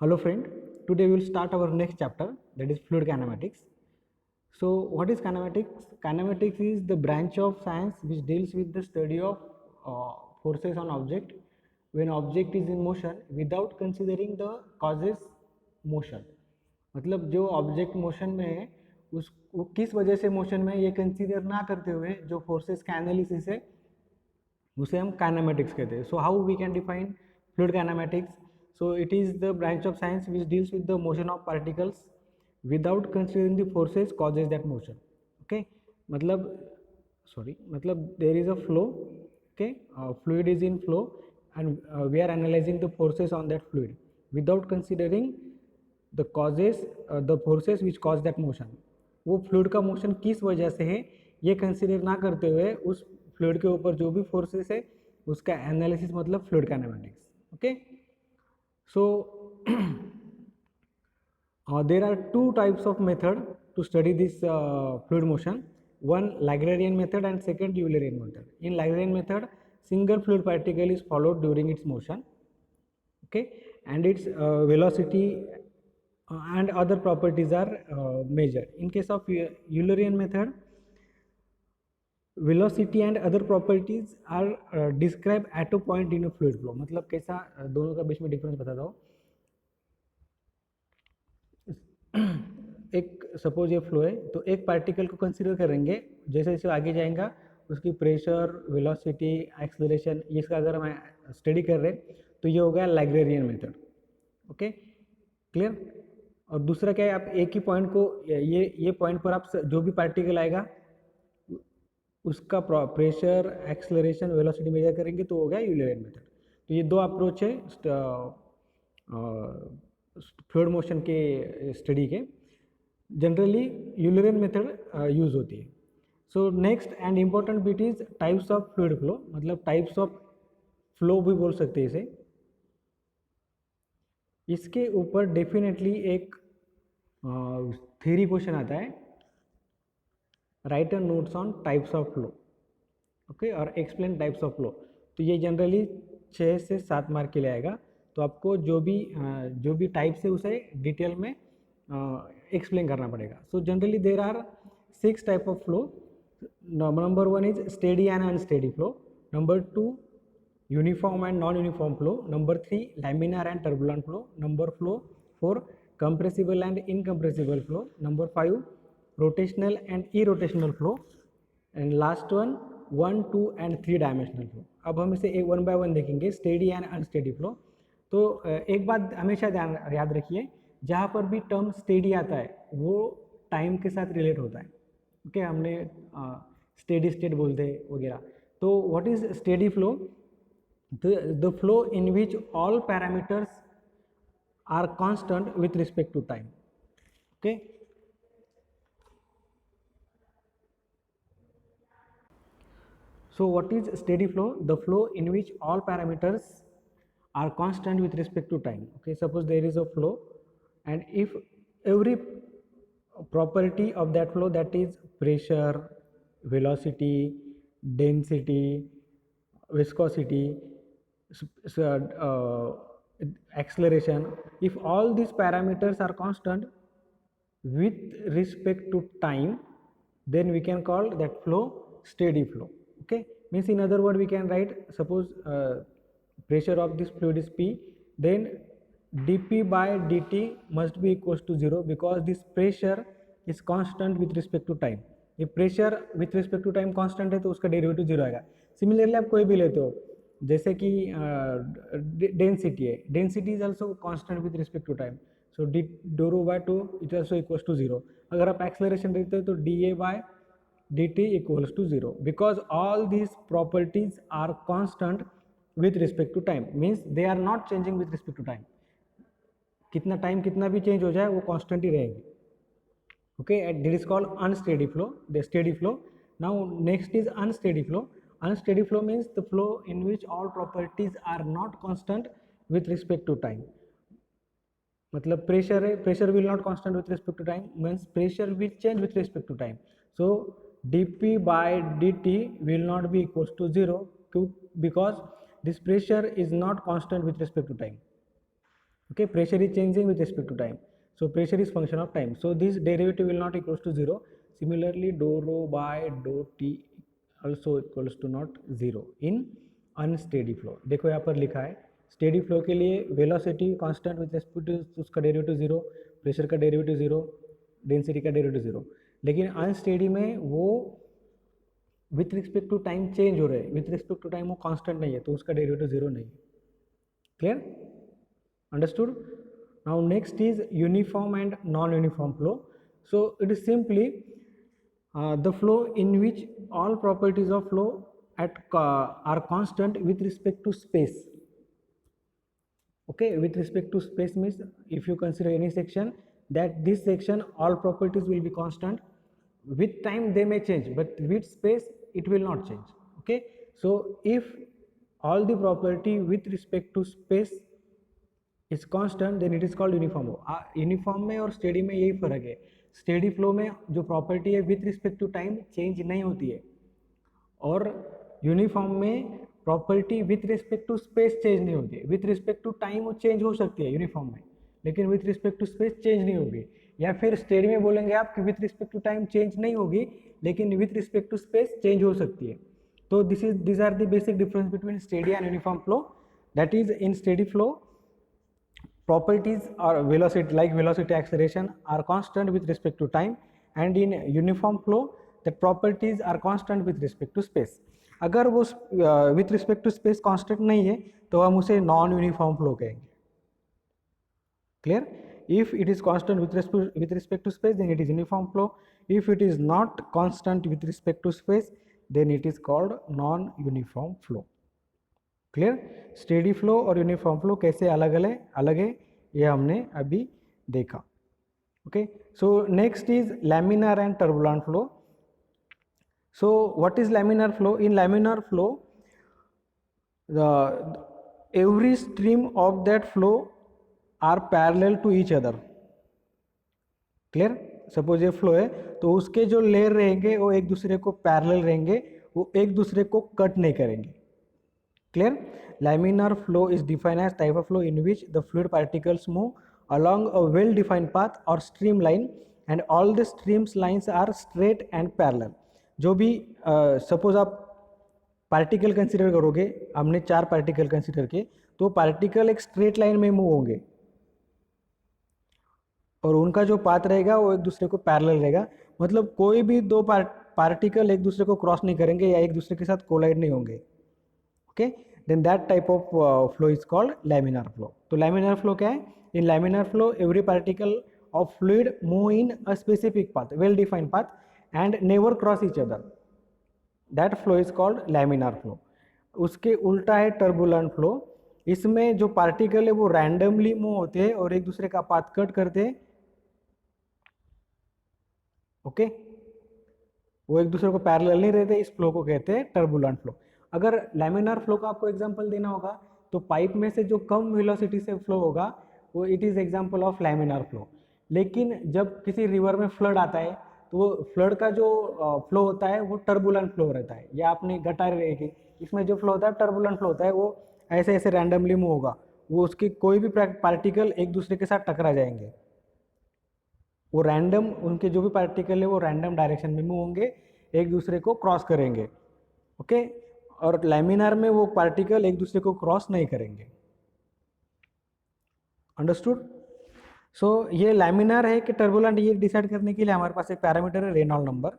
Hello friend, today we will start our next chapter, that is fluid kinematics. So what is kinematics? Kinematics is the branch of science which deals with the study of forces on object when object is in motion without considering the causes motion. मतलब जो object motion में है उस वो किस वजह से motion में ये कंसीडर ना करते हुए जो फोर्सेस का एनालिसिस है उसे हम काइनेमेटिक्स कहते हैं. So how we can define fluid kinematics? So it is the branch of science which deals with the motion of particles without considering the forces causes that motion. Okay, मतलब मतलब there is a flow. Okay, fluid is in flow and we are analyzing the forces on that fluid without considering the causes, the forces which cause that motion. वो fluid का motion किस वजह से है ये consider ना करते हुए उस फ्लूइड के ऊपर जो भी फोर्सेस है उसका एनालिसिस मतलब fluid kinematics. Okay, so there are two types of method to study this fluid motion. One Lagrangian method and second Eulerian method. In Lagrangian method, single fluid particle is followed during its motion. Okay, and its velocity and other properties are measured. In case of Eulerian method, velocity and other properties are described at a point in a fluid flow. मतलब कैसा दोनों का बीच में difference बताता हूँ. एक suppose ये flow है तो एक पार्टिकल को कंसीडर करेंगे, जैसे जैसे आगे जाएगा उसकी प्रेशर, वेलोसिटी, एक्सेलरेशन, इसका अगर हम स्टडी कर रहे हैं तो ये हो गया लैग्रेरियन मेथड. Okay, clear. और दूसरा क्या है, आप एक ही पॉइंट को ये पॉइंट पर आप जो भी पार्टिकल आएगा उसका प्रेशर, एक्सेलरेशन, वेलोसिटी मेजर करेंगे तो हो गया यूलरियन मेथड. तो ये दो अप्रोच है फ्लूइड मोशन के स्टडी के. जनरली यूलरियन मेथड यूज होती है. So next and important bit is types of fluid flow, मतलब टाइप्स ऑफ फ्लो भी बोल सकते हैं इसे. इसके ऊपर डेफिनेटली एक थ्योरी क्वेश्चन आता है, right and notes on types of flow. Okay, और एक्सप्लेन टाइप्स ऑफ फ्लो. तो ये जनरली 6 से 7 मार्क के लिए आएगा. तो आपको जो भी टाइप्स है उसे डिटेल में एक्सप्लेन करना पड़ेगा. So generally there are 6 type of flow. Number 1 is steady and unsteady flow. Number 2 uniform and non uniform flow. Number 3 laminar and turbulent flow. Number 4 compressible and incompressible flow. Number 5 rotational and irrotational flow. And last one 1, 2 and 3 dimensional flow. अब हम इसे एक one by one देखेंगे, steady and unsteady flow. तो एक बात हमेशा याद रखिए, जहाँ पर भी टर्म स्टेडी आता है वो टाइम के साथ रिलेट होता है. ओके, हमने स्टेडी स्टेट बोलते हैं वगैरह. तो what is steady flow? The flow in which all parameters are constant with respect to time. Okay, so what is steady flow? The flow in which all parameters are constant with respect to time. Okay, suppose there is a flow and if every property of that flow, that is pressure, velocity, density, viscosity, acceleration, if all these parameters are constant with respect to time, then we can call that flow steady flow. Okay, means in other word we can write, suppose pressure of this fluid is P, then dP by dt must be equals to 0 because this pressure is constant with respect to time. ये pressure with respect to time constant है तो उसका derivative 0 आएगा. Similarly आप कोई भी लेते हो, जैसे कि डेंसिटी है, density is also constant with respect to time. So d rho by 2 it also equals to 0. अगर आप एक्सेलरेशन देखते हो तो d a by dt equals to 0 because all these properties are constant with respect to time, means they are not changing with respect to time. कितना time कितना भी change हो जाए वो कांस्टेंट ही रहेगी. okay, and this is called unsteady flow. The steady flow. Now next is unsteady flow. Unsteady flow means the flow in which all properties are not constant with respect to time. मतलब pressure है, pressure will not constant with respect to time, means pressure will change with respect to time. So dP by dt will not be equals to 0 because this pressure is not constant with respect to time. Okay, pressure is changing with respect to time, so pressure is function of time, so this derivative will not equals to 0. Similarly, dou rho by dou t also equals to not 0 in unsteady flow. देखो यहाँ पर लिखा है steady flow के लिए velocity constant with respect to उसका derivative 0, pressure का derivative 0, density का डेरिवेटिव 0, लेकिन अनस्टेडी में वो with respect to time change हो रहे हैं, विथ रिस्पेक्ट टू टाइम वो कांस्टेंट नहीं है, तो उसका डेरिवेटिव 0 नहीं है. Clear? Understood? Now next is uniform and non-uniform flow. So it is simply the flow in which all properties of flow are constant with respect to space. Okay, with respect to space means if you consider any section, that this section all properties will be constant. With time they may change, but with space it will not change. Okay, so if all the property with respect to space is constant then it is called uniform flow. Uniform में और steady में यही फर्क है. Steady flow में जो property है with respect to time change नहीं होती है, और यूनिफॉर्म में property with respect to space change नहीं होती है. विथ रिस्पेक्ट टू टाइम वो चेंज हो सकती है यूनिफॉर्म में, लेकिन with respect to space change नहीं होगी. या फिर स्टेडी में बोलेंगे आप कि with respect to time change नहीं होगी, लेकिन with respect to space change हो सकती है. तो this are the basic difference between steady and uniform flow. That is in steady flow properties or velocity like velocity acceleration are constant with respect to time, and in uniform flow the properties are constant with respect to space. अगर वो with respect to space constant नहीं है तो हम उसे non uniform flow कहेंगे. Clear? If it is constant with respect to space then it is uniform flow. If it is not constant with respect to space then it is called non uniform flow. Clear? Steady flow और uniform flow कैसे अलग है ये हमने अभी देखा. Okay, so next is laminar and turbulent flow. So what is laminar flow? In laminar flow every stream of that flow are parallel to each other. Clear? Suppose ये flow है तो उसके जो लेयर रहेंगे वो एक दूसरे को पैरेलल रहेंगे, वो एक दूसरे को कट नहीं करेंगे. Clear? Laminar flow is defined as type of flow in which the fluid particles move along a well-defined path or streamline, and all the streams lines are straight and parallel. जो भी suppose आप particle consider करोगे, हमने 4 particle consider किए, तो particle एक straight line में move होंगे और उनका जो पाथ रहेगा वो एक दूसरे को पैरेलल रहेगा. मतलब कोई भी दो पार्टिकल एक दूसरे को क्रॉस नहीं करेंगे या एक दूसरे के साथ कोलाइड नहीं होंगे. Okay, then that type of flow is called laminar flow. तो laminar flow क्या है? In laminar flow every particle of fluid move in a specific path, well defined path, and never cross each other. That flow is called laminar flow. उसके उल्टा है turbulent flow. इसमें जो particle है वो randomly move होते हैं और एक दूसरे का पाथ कट करते हैं. ओके, वो एक दूसरे को पैरेलल नहीं रहते, इस फ्लो को कहते हैं टर्बुलेंट फ्लो. अगर लैमिनार फ्लो का आपको एग्जांपल देना होगा तो पाइप में से जो कम वेलोसिटी से फ्लो होगा वो it is example of laminar flow. लेकिन जब किसी रिवर में फ्लड आता है तो वो फ्लड का जो फ्लो होता है वो टर्बुलेंट फ्लो रहता है. या आपने गटार देखी, इसमें जो फ्लो होता है टर्बुलेंट फ्लो होता है, वो ऐसे ऐसे रैंडमली मूव होगा, वो उसके कोई भी पार्टिकल एक दूसरे के साथ टकरा जाएंगे. वो रैंडम, उनके जो भी पार्टिकल है वो रैंडम डायरेक्शन में मूव होंगे, एक दूसरे को क्रॉस करेंगे. ओके, और लैमिनार में वो पार्टिकल एक दूसरे को क्रॉस नहीं करेंगे. अंडरस्टूड? सो ये लैमिनार है कि टर्बुलेंट, ये डिसाइड करने के लिए हमारे पास एक पैरामीटर है रेनॉल्ड नंबर.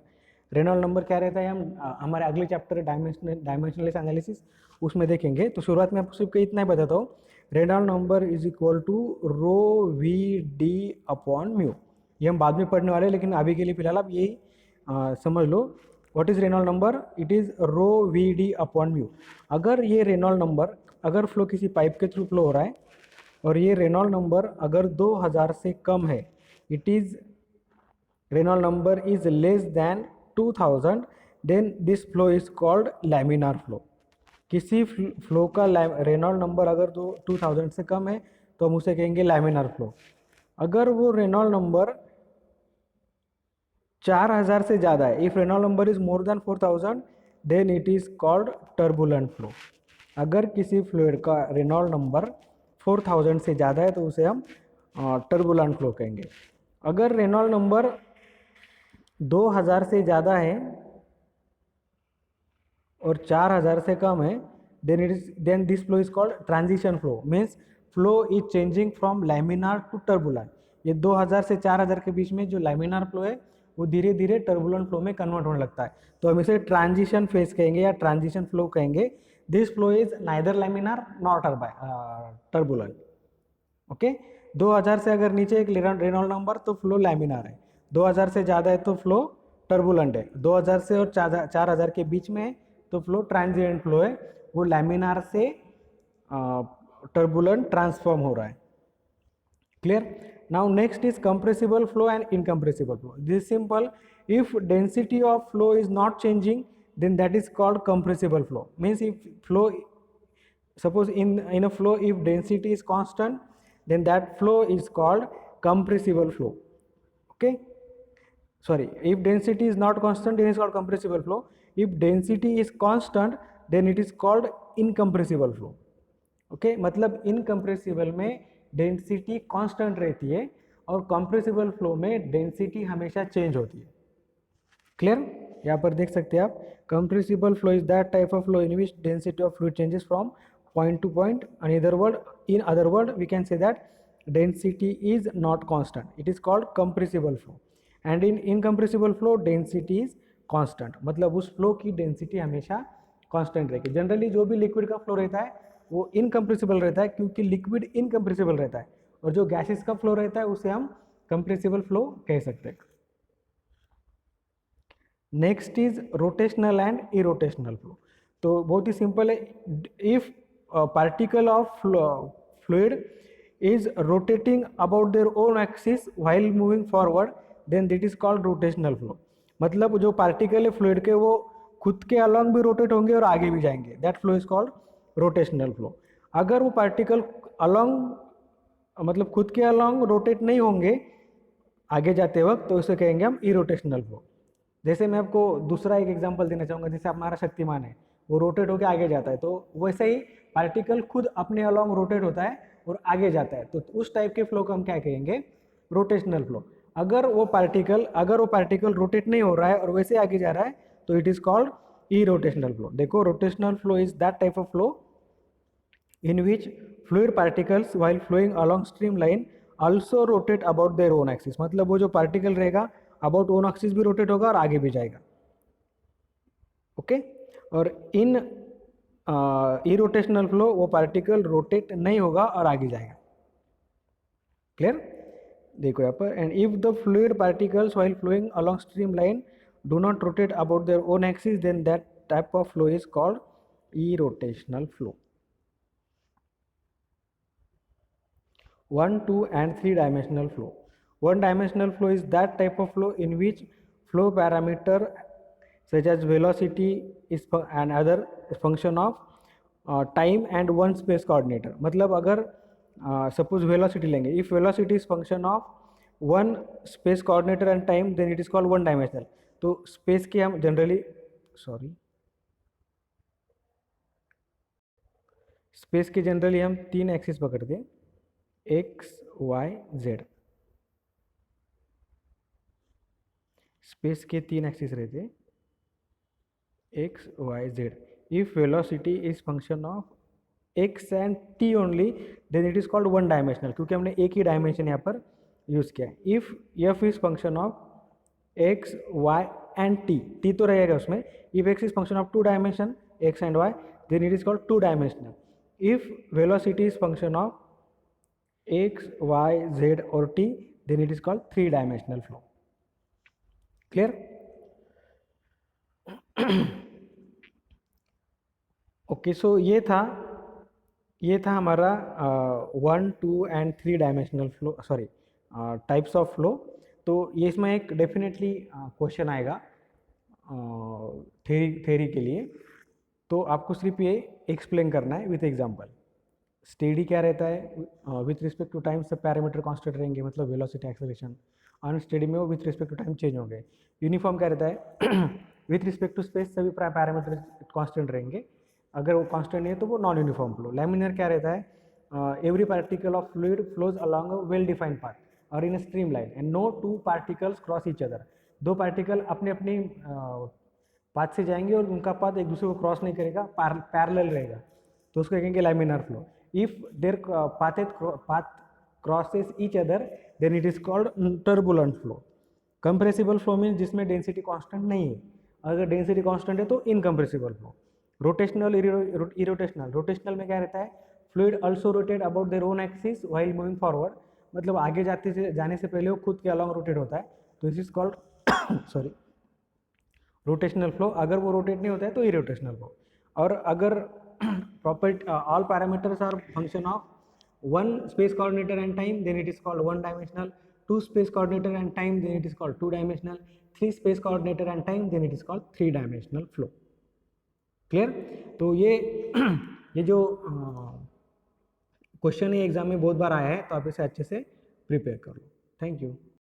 रेनॉल्ड नंबर क्या रहता है हम हमारे अगले चैप्टर डायमेंशनलेस एनालिसिस उसमें देखेंगे. तो शुरुआत में आपको सिर्फ इतना ही बताता हूँ, Reynold number is equal to rho we D upon mu. ये हम बाद में पढ़ने वाले हैं, लेकिन अभी के लिए फिलहाल आप यही समझ लो. What is Reynold number? It is rho we D upon mu. अगर ये रेनॉल्ड नंबर, अगर फ्लो किसी पाइप के थ्रू फ्लो हो रहा है और ये रेनॉल्ड नंबर अगर 2000 से कम है, it is Reynold number is less than 2000, then this flow is called laminar flow. किसी फ्लो का रेनॉल्ड नंबर अगर 2000 से कम है तो हम उसे कहेंगे लैमिनार फ्लो. अगर वो रेनॉल्ड नंबर 4000 से ज़्यादा है, if Reynold number is more than 4000 then it is called turbulent flow. अगर किसी फ्लूइड का रेनॉल्ड नंबर 4000 से ज़्यादा है तो उसे हम टर्बुलेंट फ्लो कहेंगे। अगर रेनॉल्ड नंबर 2000 से ज़्यादा है और 4000 से कम है, then this flow is called transition flow, means flow is changing from laminar to turbulent। ये 2000 से 4000 के बीच में जो लैमिनार फ्लो है वो धीरे धीरे टर्बुलेंट फ्लो में कन्वर्ट होने लगता है, तो हम इसे ट्रांजिशन फेज कहेंगे या ट्रांजिशन फ्लो कहेंगे। This flow is neither laminar not turbulent. Okay, 2000 से अगर नीचे एक रेनॉल्ड नंबर तो फ्लो लैमिनार है, 2000 से ज़्यादा है तो फ्लो टर्बुलेंट है, 2000 से और 4000 के बीच में है तो फ्लो ट्रांजिएंट फ्लो है, वो लैमिनार से टर्बुलेंट ट्रांसफॉर्म हो रहा है। Clear? Now next is compressible flow and incompressible flow. This simple, if density of flow is not changing then that is called compressible flow, means if flow, suppose in a flow if density is constant then that flow is called compressible flow। okay, sorry, if density is not constant then it is called compressible flow, if density is constant then it is called incompressible flow। okay, मतलब incompressible में density constant रहती है और compressible flow में density हमेशा change होती है। Clear? यहाँ पर देख सकते हैं आप, compressible flow is that type of flow in which density of fluid changes from point to point. In other word we can say that density is not constant, it is called compressible flow. And in incompressible flow density is constant, मतलब उस flow की density हमेशा constant रहेगी। Generally जो भी liquid का flow रहता है वो इनकम्प्रेसिबल रहता है क्योंकि लिक्विड इनकम्प्रेसिबल रहता है, और जो गैसेस का फ्लो रहता है उसे हम कंप्रेसिबल फ्लो कह सकते हैं। Next is rotational and irrotational flow. तो बहुत ही सिंपल है, if particle of fluid is rotating about their own axis while moving forward then that is called rotational flow। मतलब जो पार्टिकल है फ्लूइड के वो खुद के अलॉन्ग भी रोटेट होंगे और आगे भी जाएंगे, that flow is called rotational flow. अगर वो पार्टिकल अलॉन्ग मतलब खुद के अलॉन्ग रोटेट नहीं होंगे आगे जाते वक्त तो उसे कहेंगे हम इरोटेशनल फ्लो। जैसे मैं आपको दूसरा एक एग्जांपल देना चाहूँगा, जैसे हमारा शक्तिमान है वो रोटेट होकर आगे जाता है, तो वैसे ही पार्टिकल खुद अपने अलॉन्ग रोटेट होता है और आगे जाता है, तो उस टाइप के फ्लो को हम क्या कहेंगे? Rotational flow. अगर वो पार्टिकल रोटेट नहीं हो रहा है और वैसे आगे जा रहा है तो it is called irrotational flow. देखो, rotational flow is that type of flow in which fluid particles while flowing along streamline also rotate about their own axis। मतलब वो जो पार्टिकल रहेगा about own axis भी रोटेट होगा और आगे भी जाएगा। ओके, और इन इरोटेशनल फ्लो वो पार्टिकल रोटेट नहीं होगा और आगे जाएगा। क्लियर? देखो यहाँ पर, and if the fluid particles while flowing along streamline do not rotate about their own axis then that type of flow is called irrotational flow। 1, 2 and 3 dimensional flow। One dimensional flow is that type of flow in which flow parameter such as velocity is and other function of time and one space coordinator। मतलब अगर suppose velocity लेंगे, if velocity is function of one space coordinator and time then it is called one dimensional। तो space के हम generally space के generally हम 3 axis पकड़ते हैं, x y z। स्पेस के 3 एक्सिस रहते हैं, x y z। If velocity is function of x and t only then it is called one dimensional, क्योंकि हमने एक ही डायमेंशन यहाँ पर यूज किया है। If f is function of x y and t तो रहेगा उसमें। If x is function of 2 dimension x and y then it is called 2 dimensional. If velocity is function of x y z और t then it is called 3 dimensional flow। Clear? Okay, so ये था हमारा 1, 2 and 3 dimensional flow, sorry types of flow. तो ये इसमें एक definitely question आएगा theory के लिए, तो आपको सिर्फ ये एक्सप्लेन करना है विथ एग्जांपल। स्टेडी क्या रहता है? विथ रिस्पेक्ट टू टाइम सब पैरामीटर कांस्टेंट रहेंगे, मतलब वेलोसिटी एक्सेलरेशन। अनस्टेडी में वो with respect to time change होंगे। यूनिफॉर्म क्या रहता है? विथ रिस्पेक्ट टू स्पेस सभी पैरामीटर कांस्टेंट रहेंगे, अगर वो कांस्टेंट नहीं है तो वो नॉन यूनिफॉर्म फ्लो। लैमिनर क्या रहता है? every particle of fluid flows along a well defined path or in a streamline and no two particles cross each other. दो पार्टिकल अपने अपने पाथ से जाएंगे और उनका पाथ एक दूसरे को क्रॉस नहीं करेगा, पैरेलल रहेगा, तो उसको कहेंगे laminar flow. If there path crosses each other than it is called turbulent flow. Compressible flow means जिसमें डेंसिटी कांस्टेंट नहीं है. अगर डेंसिटी कांस्टेंट है तो incompressible flow. Rotational, irrotational. Rotational में क्या रहता है, fluid also rotate about their own axis while moving forward, मतलब आगे जाने से पहले वो खुद के अलॉन्ग रोटेट होता है, तो this is called sorry rotational flow. अगर वो रोटेट नहीं होता है तो इरोटेशनल फ्लो. और अगर proper all parameters are function of one space coordinator and time, then it is called one dimensional. Two space coordinator and time, then it is called two dimensional. Three space coordinator and time, then it is called three dimensional flow. Clear? तो ये जो question exam में बहुत बार आया है, तो आप इसे अच्छे से प्रिपेयर कर लो. Thank you.